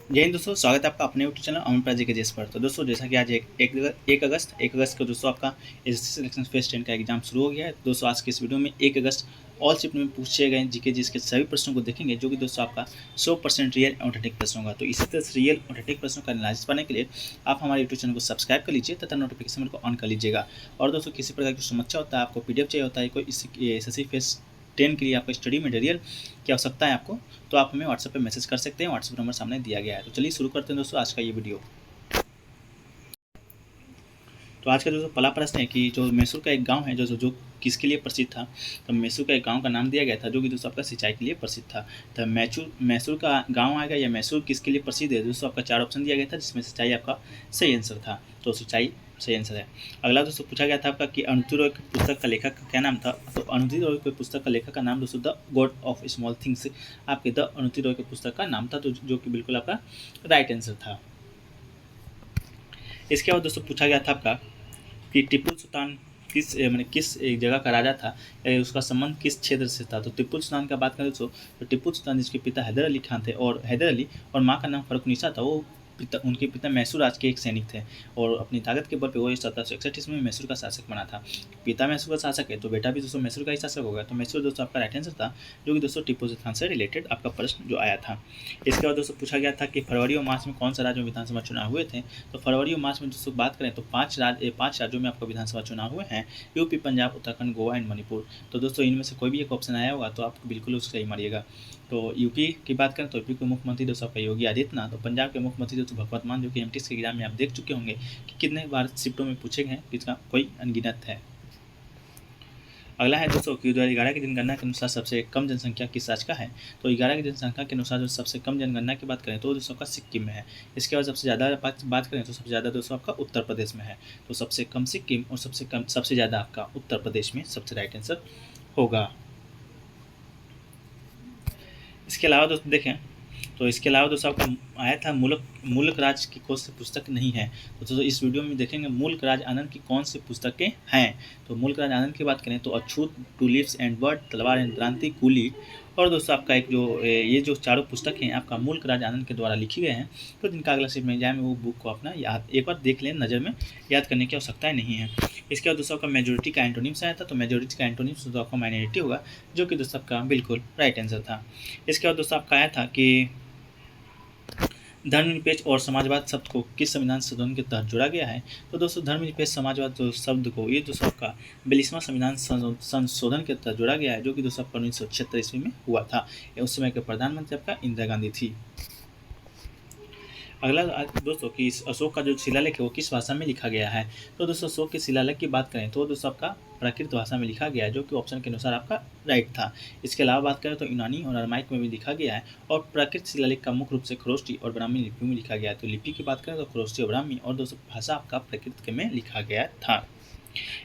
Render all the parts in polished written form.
जय हिंद दोस्तों, स्वागत है आपका अपने यूट्यूब चैनल अमन प्राजी के पर। तो दोस्तों, जैसा कि आज एक अगस्त को दोस्तों आपका एसएससी सिलेक्शन फेज 10 का एग्जाम शुरू हो गया है। दोस्तों आज के इस वीडियो में 1 अगस्त ऑल शिफ्ट में पूछे गए जीके जिसके सभी प्रश्नों को देखेंगे, जो कि दोस्तों आपका 100% रियल ऑथेंटिक प्रश्न होगा। तो इसी तरह से रियल ऑथेंटिक प्रश्नों का एनालिसिस पाने के लिए आप हमारे यूट्यूब चैनल को सब्सक्राइब कर लीजिए तथा नोटिफिकेशन को ऑन कर लीजिएगा। और दोस्तों, किसी प्रकार की समस्या होता है, आपको पीडीएफ चाहिए होता है, कोई एसएससी फेज 10 के लिए आपको स्टडी मटेरियल की आवश्यकता है आपको, तो आप हमें व्हाट्सएप पे मैसेज कर सकते हैं। व्हाट्सएप नंबर सामने दिया गया है। तो चलिए शुरू करते हैं दोस्तों आज का ये वीडियो। तो आज का जो पहला प्रश्न है कि जो मैसूर का एक गांव है जो किसके लिए प्रसिद्ध था। तो मैसूर का एक गांव का नाम दिया गया था जो कि दोस्तों आपका सिंचाई के लिए प्रसिद्ध था। तो मैसूर का गांव आएगा या मैसूर किसके लिए प्रसिद्ध है। दोस्तों आपका 4 ऑप्शन दिया गया था, जिसमें सिंचाई आपका सही आंसर था। तो सिंचाई सही आंसर है। अगला दोस्तों पूछा गया था आपका कि अरुंधति रॉय की पुस्तक का लेखक का क्या नाम था। तो अरुंधति रॉय की पुस्तक का लेखक का नाम दोस्तों the God of small things आपके द अरुंधति रॉय की पुस्तक का नाम था, तो जो कि बिल्कुल आपका राइट आंसर था। इसके बाद दोस्तों पूछा गया था आपका कि टीपू सुल्तान किस एक जगह का राजा था, उसका संबंध किस क्षेत्र से था। तो टीपू सुल्तान का बात करें दोस्तों, तो टीपू सुल्तान जिसके पिता हैदर अली खान थे, और हैदर अली और माँ का नाम फरुखनिसा था, वो उनके पिता मैसूर राज के एक सैनिक थे। और अपनी ताकत के बल पर वो 1761 ईस्वी में मैसूर का शासक बना था। पिता मैसूर का शासक है तो बेटा भी दोस्तों मैसूर का ही शासक होगा। तो मैसूर दोस्तों आपका राइट आंसर था, जो कि दोस्तों टीपू सुल्तान से रिलेटेड आपका प्रश्न जो आया था। इसके बाद दोस्तों पूछा गया था कि फरवरी और मार्च में कौन सा राज्य में विधानसभा चुनाव हुए थे। तो फरवरी और मार्च में दोस्तों बात करें तो 5 राज्यों में आपका विधानसभा चुनाव हुए हैं, यूपी, पंजाब, उत्तराखंड, गोवा एंड मणिपुर। तो दोस्तों इनमें से कोई भी एक ऑप्शन आया होगा तो आप बिल्कुल उसको सही मारिएगा। तो यूपी की बात करें तो यूपी के मुख्यमंत्री दोस्तों आपका योगी आदित्यनाथ। तो पंजाब के मुख्यमंत्री दोस्तों भगवंत मान, जो कि एमटीएस के एग्जाम में आप देख चुके होंगे कि कितने बार शिफ्टों में पूछे गए हैं, इसका कोई अनगिनत है। अगला है दोस्तों कि 2011 की जनगणना के अनुसार सबसे कम जनसंख्या किस राज्य का है। तो 11 की जनसंख्या के अनुसार जो सबसे कम जनगणना की बात करें तो दोस्तों आपका सिक्किम में है। इसके बाद सबसे ज़्यादा बात करें तो सबसे ज़्यादा दोस्तों आपका उत्तर प्रदेश में है। तो सबसे कम सिक्किम और सबसे ज़्यादा आपका उत्तर प्रदेश में सबसे राइट आंसर होगा। इसके अलावा दोस्तों देखें तो इसके अलावा दोस्तों आपको आया था मुल्क राज की कौन सी पुस्तक नहीं है। तो दोस्तों इस वीडियो में देखेंगे मुल्क राज आनंद की कौन सी पुस्तकें हैं। तो मुल्क राज आनंद की बात करें तो अछूत, टूलिप्स एंड बर्ड, तलवार एंड क्रांति, कूली, और दोस्तों आपका एक जो ये जो चारों पुस्तक हैं आपका मुल्क राज आनंद के द्वारा लिखी गए हैं। तो जिनका अगला शिफ्ट में एग्जाम है वो बुक को अपना याद एक बार देख लें, नज़र में याद करने की आवश्यकता नहीं है। इसके बाद दोस्तों आपका मेजोरिटी का एंटोनिम्स आया था। तो मेजोरिटी का एंटोनिम्स दोस्तों आपका माइनॉरिटी होगा, जो कि दोस्तों आपका बिल्कुल राइट आंसर था। इसके बाद दोस्तों आपका आया था कि धर्मनिरपेक्ष और समाजवाद शब्द को किस संविधान संशोधन के तहत जोड़ा गया है। तो दोस्तों धर्मनिरपेक्ष समाजवाद जो शब्द को ये दोस्तों आपका 42वां संविधान संशोधन के तहत जोड़ा गया है, जो कि दोस्तों आपका 1976 ईस्वी में हुआ था। उस समय के प्रधानमंत्री आपका इंदिरा गांधी थी। अगला दोस्तों कि इस अशोक का जो शिलालेख है वो किस भाषा में लिखा गया है। तो दोस्तों अशोक के शिलालेख की बात करें तो दोस्तों आपका प्राकृत भाषा में लिखा गया है, जो कि ऑप्शन के अनुसार आपका राइट था। इसके अलावा बात करें तो यूनानी और अरमाइक में भी लिखा गया है, और प्राकृत शिलालेख का मुख्य रूप से खरोष्टी और ब्राह्मी लिपि में लिखा गया है। तो लिपि की बात करें तो खरोष्टी और ब्राह्मी, और दोस्तों भाषा आपका प्राकृत में लिखा गया था।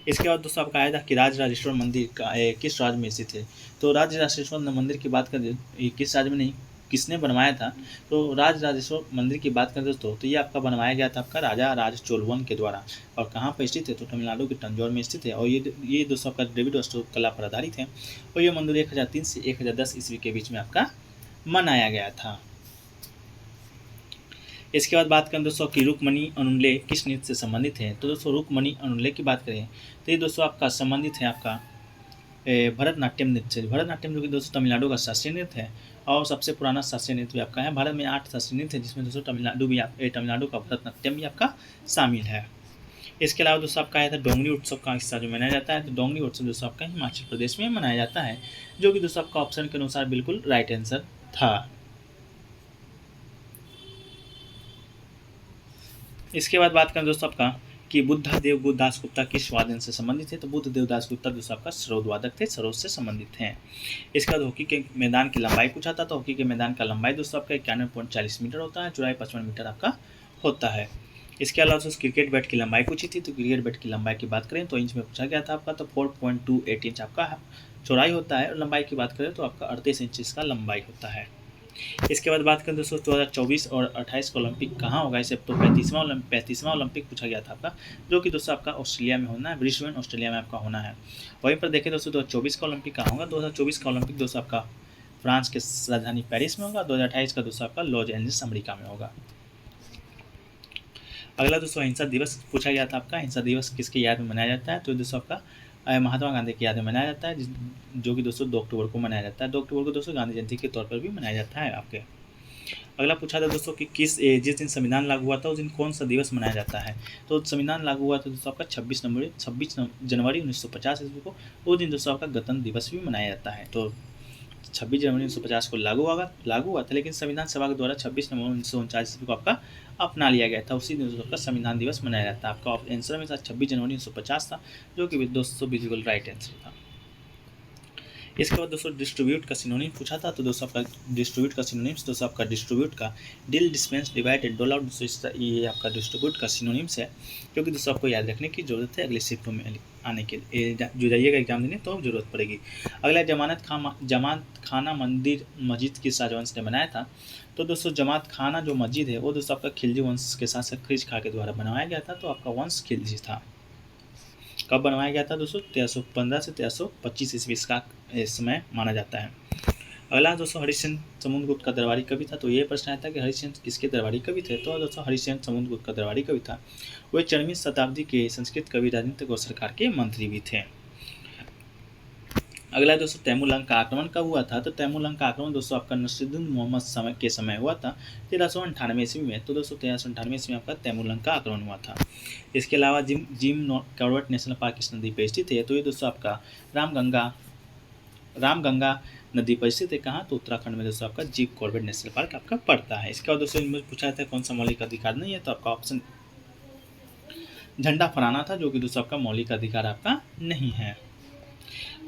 इसके बाद दोस्तों आपका आया था कि राजराजेश्वर मंदिर का किस राज्य में स्थित है। तो राजराजेश्वर मंदिर की बात करें किस राज्य में नहीं, किसने बनवाया था। तो राजराजेश्वर मंदिर की बात करें दोस्तों तो ये आपका बनवाया गया था आपका राजा राज चोलवन के द्वारा। और कहाँ पर स्थित है तो तमिलनाडु के तंजौर में स्थित है। और ये दोस्तों आपका द्रविड़ वास्तुकला पर आधारित है। और ये मंदिर 1003 से 1010 ईस्वी के बीच में आपका बनाया गया था। इसके बाद बात करें दोस्तों कि रुक्मणी अनुल्ले किस नृत्य से संबंधित है। तो दोस्तों रुक्मणी अनुल्ले की बात करें तो ये दोस्तों आपका संबंधित है आपका भरतनाट्यम नृत्य से। भरतनाट्यम जो कि दोस्तों तमिलनाडु का शास्त्रीय नृत्य है, और सबसे पुराना शास्त्रीय नृत्य भी आपका है। भारत में 8 शास्त्रीय नृत्य है, जिसमें दोस्तों तमिलनाडु का भरतनाट्यम भी आपका शामिल है। इसके अलावा दोस्तों आपका आया था डोंगरी उत्सव का हिस्सा जो मनाया जाता है। तो डोंगरी उत्सव दोस्तों आपका हिमाचल प्रदेश में मनाया जाता है, जो कि दोस्तों आपका ऑप्शन के अनुसार बिल्कुल राइट आंसर था। इसके बाद बात करें दोस्तों आपका कि बुद्धा देव दास गुप्ता किस वादन से संबंधित है। तो बुद्ध देव दास गुप्ता दोस्तों आपका सरोद वादक थे, सरोद से संबंधित हैं। इसके बाद हॉकी के मैदान की लंबाई पूछा था। तो हॉकी के मैदान का लंबाई दोस्तों आपका 91.40 मीटर होता है, चौड़ाई 55 मीटर आपका होता है। इसके अलावा दोस्तों क्रिकेट बैट की लंबाई पूछी थी। तो क्रिकेट बैट की लंबाई की बात करें तो इंच में पूछा गया था आपका। तो 4.28 इंच आपका चौड़ाई होता है, और लंबाई की बात करें तो आपका 38 इंच इसका लंबाई होता है। इसके बाद बात करें दोस्तों 2024 और 28 का ओलंपिक कहाँ होगा। इसे तो 35वां ओलंपिक पूछा गया था आपका, जो कि दोस्तों आपका ऑस्ट्रेलिया में होना है, ब्रिस्बेन ऑस्ट्रेलिया में आपका होना है। वहीं पर देखें दोस्तों 2024 का ओलंपिक कहाँ होगा। 2024 का ओलंपिक दोस्तों आपका फ्रांस के राजधानी पेरिस में होगा। 2028 का दोस्तों आपका लॉस एंजल्स अमेरिका में होगा। अगला दोस्तों अहिंसा दिवस पूछा गया था आपका, अहिंसा दिवस किसकी याद में मनाया जाता है? तो दोस्तों आपका महात्मा गांधी की याद में मनाया जाता है, जो कि दोस्तों 2 अक्टूबर को मनाया जाता है। 2 अक्टूबर को दोस्तों गांधी जयंती के तौर पर भी मनाया जाता है आपके। अगला पूछा था दोस्तों कि जिस दिन संविधान लागू हुआ था उस दिन कौन सा दिवस मनाया जाता है? तो संविधान लागू हुआ था दोस्तों आपका 26 जनवरी 1950 ईस्वी को। उस दिन दोस्तों आपका गणतंत्र दिवस भी मनाया जाता है। तो 26 जनवरी 1950 को लागू हुआ था, लेकिन संविधान सभा के द्वारा 26 नवंबर 1949 ईस्वी को आपका अपना लिया गया था। उसी दिन दोस्तों आपका संविधान दिवस मनाया जाता है। आपका आंसर में 26 जनवरी 1950 था, जो कि दोस्तों बिल्कुल राइट आंसर था। इसके बाद दोस्तों डिस्ट्रीब्यूट का सिनोनिम पूछा था। तो दोस्तों आपका डिस्ट्रीब्यूट का सिनोनिम्स दोस्तों आपका डिस्ट्रीब्यूट का डील, डिस्पेंस, डिवाइड एंड डोल आउट दोस्तों ये आपका डिस्ट्रीब्यूट का सिनोनिम्स है, क्योंकि दोस्तों आपको याद रखने की जरूरत है अगले शिफ्टों में आने के लिए, जो जाइएगा एग्जाम देने तो जरूरत पड़ेगी। अगला जमात खाना मंदिर मस्जिद किस राजवंश ने बनाया था? तो दोस्तों जमात खाना जो मस्जिद है वो दोस्तों आपका खिलजी वंश के साथ खिज खा के द्वारा बनवाया गया था। तो आपका वंश खिलजी था। कब बनवाया गया था दोस्तों? 1315 से 1325 ईस्वी का समय माना जाता है। अगला दोस्तों हरिश्चंद्र समुद्रगुप्त का दरबारी कवि था। तो ये प्रश्न आया था कि हरिश्चंद्र किसके दरबारी कवि थे? तो दोस्तों हरिश्चंद्र समुद्रगुप्त का दरबारी कवि था। वह 4वीं शताब्दी के संस्कृत कवि, राजनीतिक और सरकार के मंत्री भी थे। अगला दोस्तों तैमूर का आक्रमण कब हुआ था? तो तैमूर का आक्रमण दोस्तों आपका नसीरुद्दीन मोहम्मद के समय हुआ था 1398 ईस्वी में। तो दोस्तों 1398 ईस्वी में आपका तैमूर का आक्रमण हुआ था। इसके अलावा जिम कॉर्बेट नेशनल पार्क किस नदी पर स्थित है? तो ये दोस्तों आपका रामगंगा नदी पर स्थित है। कहाँ? तो उत्तराखंड में दोस्तों आपका जिम कॉर्बेट नेशनल पार्क आपका पड़ता है। इसके बाद दोस्तों इनमें पूछा जाता है कौन सा मौलिक अधिकार नहीं है? तो आपका ऑप्शन झंडा फहराना था, जो कि दोस्तों आपका मौलिक अधिकार आपका नहीं है।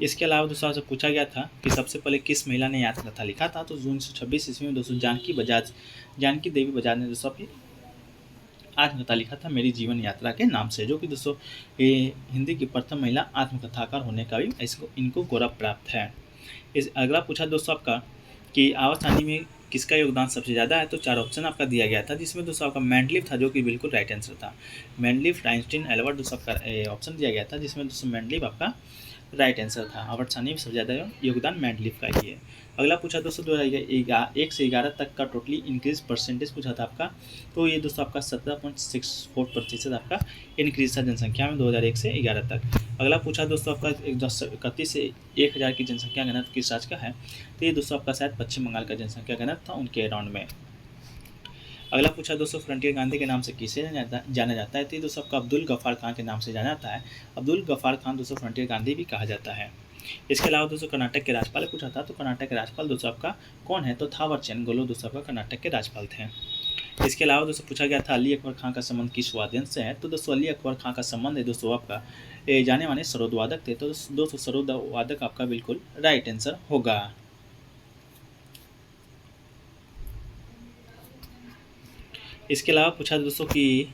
इसके अलावा दोस्तों आपसे पूछा गया था कि सबसे पहले किस महिला ने आत्मकथा लिखा था? तो 1926 ईस्वी में दोस्तों जानकी देवी बजाज ने दोस्तों अपनी आत्मकथा लिखा था मेरी जीवन यात्रा के नाम से, जो कि दोस्तों ये हिंदी की प्रथम महिला आत्मकथाकार होने का भी इनको गौरव प्राप्त है। अगला पूछा दोस्तों आपका कि आवाज हानि में किसका योगदान सबसे ज़्यादा है? तो 4 ऑप्शन आपका दिया गया था, जिसमें दोस्तों आपका मेंडलीफ था, जो कि बिल्कुल राइट आंसर था। मेंडलीफ, आइंस्टीन, एल्बर्ट दोस्तों आपका ऑप्शन दिया गया था, जिसमें दोस्तों मेंडलीफ आपका राइट आंसर था। आवर्तसानी में सबसे ज़्यादा योगदान मेंडलीफ का ही है। अगला पूछा दोस्तों 1 से 11 तक का टोटली इंक्रीज परसेंटेज पूछा था आपका। तो ये दोस्तों आपका 17.64% आपका इंक्रीज था जनसंख्या में 2001 से 11 तक। अगला पूछा दोस्तों आपका 31 से 1000 की जनसंख्या घनत्व किस राज्य का है? तो ये दोस्तों आपका शायद पश्चिम बंगाल का जनसंख्या घनत्व था उनके अराउंड में। अगला पूछा दोस्तों फ्रंटियर गांधी के नाम से किसे जाना जाता है? तो ये दोस्तों आपका अब्दुल गफ्फार खान के नाम से जाना जाता है। अब्दुल गफ्फार खान दोस्तों फ्रंटियर गांधी भी कहा जाता है। इसके अलावा दोस्तों कर्नाटक के राज्यपाल पूछा था। तो कर्नाटक के राज्यपाल दोस्तों आपका कौन है? तो थावरचंद गहलोत दोस्तों आपका कर्नाटक के राज्यपाल थे। इसके अलावा दोस्तों पूछा गया था अली अकबर खां का संबंध किस वाद्यंत्र से है? तो दोस्तों अली अकबर खां का संबंध है दोस्तों आपका जाने माने सरोद वादक थे। तो दोस्तों सरोद वादक आपका बिल्कुल राइट आंसर होगा। इसके अलावा पूछा दोस्तों कि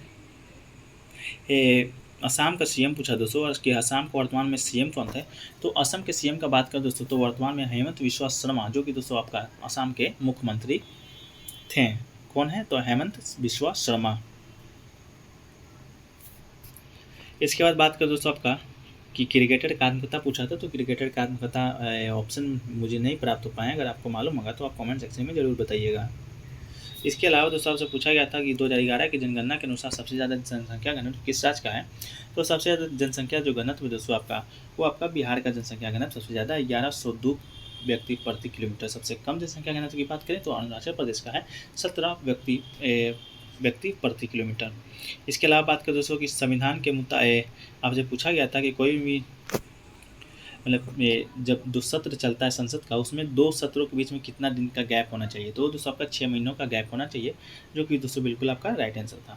असम का सीएम पूछा दोस्तों, और कि असम का वर्तमान में सीएम कौन थे? तो असम के सीएम का बात करें दोस्तों तो वर्तमान में हेमंत बिस्वा शर्मा, जो कि दोस्तों आपका असम के मुख्यमंत्री थे। कौन है? तो हेमंत बिस्वा शर्मा। इसके बाद बात करें दोस्तों आपका कि क्रिकेटर का आत्मकथा पूछा था। तो क्रिकेटर का आत्मकथा ऑप्शन मुझे नहीं प्राप्त हो पाए, अगर आपको मालूम होगा तो आप कमेंट सेक्शन में जरूर बताइएगा। इसके अलावा दोस्तों आपसे पूछा गया था कि 2011 की जनगणना के अनुसार सबसे ज़्यादा जनसंख्या घनत्व किस राज्य का है? तो सबसे ज़्यादा जनसंख्या जो घनत्व दोस्तों आपका वो आपका बिहार का जनसंख्या घनत्व सबसे ज़्यादा 1102 व्यक्ति प्रति किलोमीटर। सबसे कम जनसंख्या घनत्व की बात करें तो अरुणाचल प्रदेश का है 17 व्यक्ति प्रति किलोमीटर। इसके अलावा बात करें दोस्तों कि संविधान के मुताबिक आपसे पूछा गया था कि कोई भी मतलब जब 2 सत्र चलता है संसद का, उसमें 2 सत्रों के बीच में कितना दिन का गैप होना चाहिए? तो दोस्तों आपका 6 महीनों का गैप होना चाहिए, जो कि दोस्तों बिल्कुल आपका राइट आंसर था।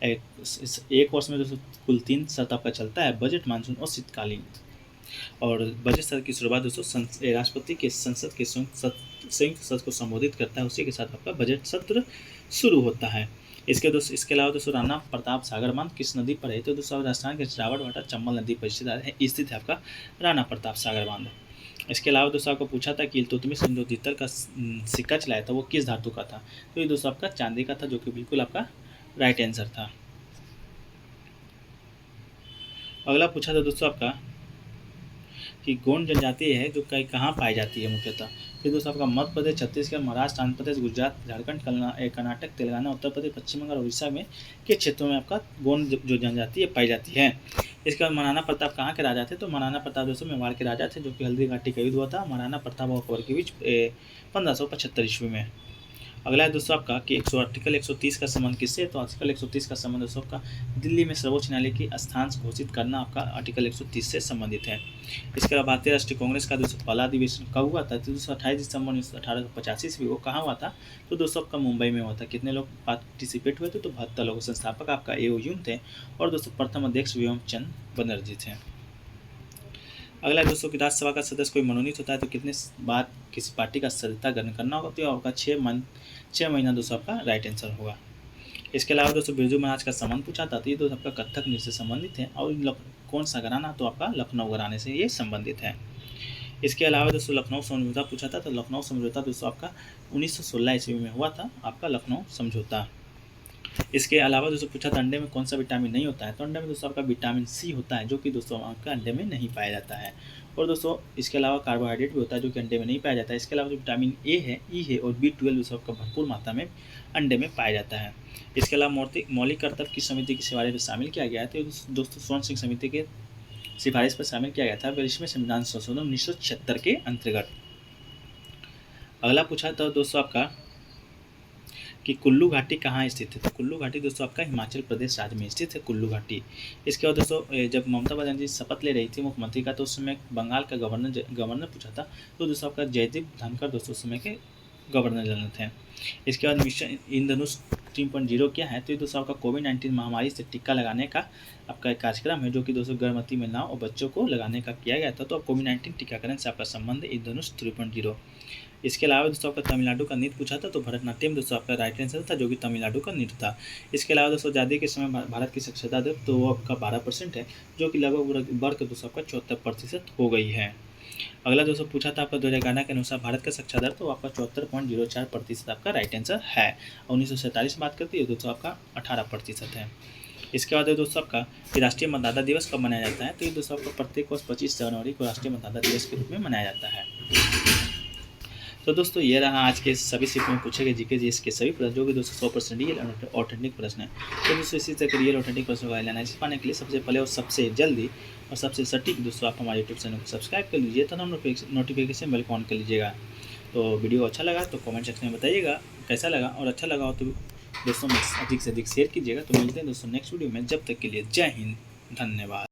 एक वर्ष में दोस्तों कुल 3 सत्र आपका चलता है, बजट, मानसून और शीतकालीन। और बजट सत्र की शुरुआत दोस्तों राष्ट्रपति के संसद के संयुक्त सत्र को संबोधित करता है, उसी के साथ आपका बजट सत्र शुरू होता है। इसके अलावा दोस्तों राणा प्रताप सागर बांध किस नदी पर है? तो दोस्तों राजस्थान के रावटभाटा चंबल नदी पर स्थित है आपका राणा प्रताप सागर बांध। इसके अलावा दोस्तों आपको पूछा था कि इल्तुतमिश ने जो तीतर का सिक्का चलाया था वो किस धातु का था? तो ये दोस्तों आपका चांदी का था, जो कि बिल्कुल आपका राइट आंसर था। अगला पूछा था दोस्तों आपका कि गोंड जनजाति है जो कहीं कहाँ पाई जाती है मुख्यतः? फिर दोस्तों आपका मध्य प्रदेश, छत्तीसगढ़, महाराष्ट्र, आंध्र प्रदेश, गुजरात, झारखंड, कर्नाटक, तेलंगाना, उत्तर प्रदेश, पश्चिम बंगाल और उड़ीसा में के क्षेत्रों में आपका गोंड जो जनजाति पाई जाती है। इसके बाद महाराणा प्रताप कहाँ के राजा थे? तो महाराणा प्रताप दोस्तों मेवाड़ के राजा थे, जो कि हल्दी घाटी का युद्ध हुआ था महाराणा प्रताप और अकबर के बीच 1575 ईस्वी में। अगला है दोस्तों आपका कि आर्टिकल 130 का संबंध किससे? तो आर्टिकल 130 का संबंध दोस्तों आपका दिल्ली में सर्वोच्च न्यायालय की स्थान घोषित करना आपका आर्टिकल 130 से संबंधित है। इसके अलावा भारतीय राष्ट्रीय कांग्रेस का दोस्तों पहला अधिवेशन कब हुआ था? तो दोस्तों 28 दिसंबर 1885 ईस्वी को कहाँ हुआ था? तो दोस्तों आपका मुंबई में हुआ था। कितने लोग पार्टिसिपेट हुए थे? तो 72 लोग। संस्थापक आपका ए.ओ. ह्यूम थे और दोस्तों प्रथम अध्यक्ष व्योम चंद बनर्जी थे। अगला दोस्तों की राज्यसभा का सदस्य कोई मनोनीत होता है तो कितने बार किसी पार्टी का सदस्यता ग्रहण करना होगा? तो आपका 6 महीना दोस्तों आपका राइट आंसर होगा। इसके अलावा दोस्तों बिरजू महाराज का संबंध पूछा था, तो ये दोस्तों आपका कथक नृत्य से संबंधित है और कौन सा घराना? तो आपका लखनऊ घराने से ये संबंधित है। इसके अलावा दोस्तों लखनऊ समझौता पूछा था, तो लखनऊ समझौता दोस्तों आपका 1916 ईस्वी में हुआ था आपका लखनऊ समझौता। इसके अलावा दोस्तों पूछा था अंडे में कौन सा विटामिन नहीं होता है? तो अंडे में दोस्तों आपका विटामिन सी होता है, जो कि दोस्तों आपका अंडे में नहीं पाया जाता है। और दोस्तों इसके अलावा कार्बोहाइड्रेट भी होता है, जो कि अंडे में नहीं पाया जाता है। इसके अलावा जो विटामिन ए है, ई है और B12 दोस्तों आपका भरपूर मात्रा में अंडे में पाया जाता है। इसके अलावा मौलिक कर्तव्य की समिति की सिफारिश में शामिल किया गया है, तो दोस्तों स्वर्ण सिंह समिति के सिफारिश पर शामिल किया गया था 42वें संविधान संशोधन 1976 के अंतर्गत। अगला पूछा था दोस्तों आपका कि कुल्लू घाटी कहाँ स्थित है? तो कुल्लू घाटी दोस्तों आपका हिमाचल प्रदेश राज्य में स्थित है कुल्लू घाटी। इसके बाद दोस्तों जब ममता बनर्जी शपथ ले रही थी मुख्यमंत्री का, तो उस समय बंगाल का गवर्नर पूछा था, तो दोस्तों आपका जयदीप धनखड़ दोस्तों उस समय के गवर्नर जनरल थे। इसके बाद मिशन इंद्रधनुष 3.0 क्या है? तो ये दोस्तों आपका कोविड-19 महामारी से टीका लगाने का आपका एक कार्यक्रम है, जो कि दोस्तों गर्भवती महिलाओं और बच्चों को लगाने का किया गया था। तो कोविड-19 टीकाकरण से आपका संबंध है इंद्रधनुष 3.0। इसके अलावा दोस्तों आपका तमिलनाडु का नृत्य पूछा था, तो भरतनाट्यम दोस्तों आपका राइट आंसर था, जो कि तमिलनाडु का नृत्य था। इसके अलावा दोस्तों आज़ादी के समय भारत की साक्षरता दर तो वो आपका 12% है, जो कि लगभग बढ़कर दोस्तों आपका 74% हो गई है। अगला दोस्तों पूछा था आपका 2011 के अनुसार भारत का साक्षरता दर तो आपका 74.04% आपका राइट आंसर है। 1947 बात करती है दोस्तों आपका 18% है। इसके बाद दोस्तों आपका राष्ट्रीय मतदाता दिवस कब मनाया जाता है? तो ये दोस्तों आपका प्रत्येक वर्ष 25 जनवरी को राष्ट्रीय मतदाता दिवस के रूप में मनाया जाता है। तो दोस्तों ये रहा आज के सभी शिफ्ट में पूछे गए जीके जीएस के सभी प्रश्न, जो कि दोस्तों 100% रियल और ऑथेंटिक प्रश्न है। तो दोस्तों इसी तरह के रियल ऑथेंटिक प्रश्नों का एनालिसिस पाने के लिए सबसे पहले और सबसे जल्दी और सबसे सटीक दोस्तों आप हमारे यूट्यूब चैनल को सब्सक्राइब कर लीजिए, तथा नोटिफिकेशन बेल को ऑन कर लीजिएगा। तो वीडियो अच्छा लगा तो कमेंट सेक्शन में बताइएगा कैसा लगा, और अच्छा लगा हो तो दोस्तों में अधिक से अधिक शेयर कीजिएगा। तो मिलते हैं दोस्तों नेक्स्ट वीडियो में, जब तक के लिए जय हिंद, धन्यवाद।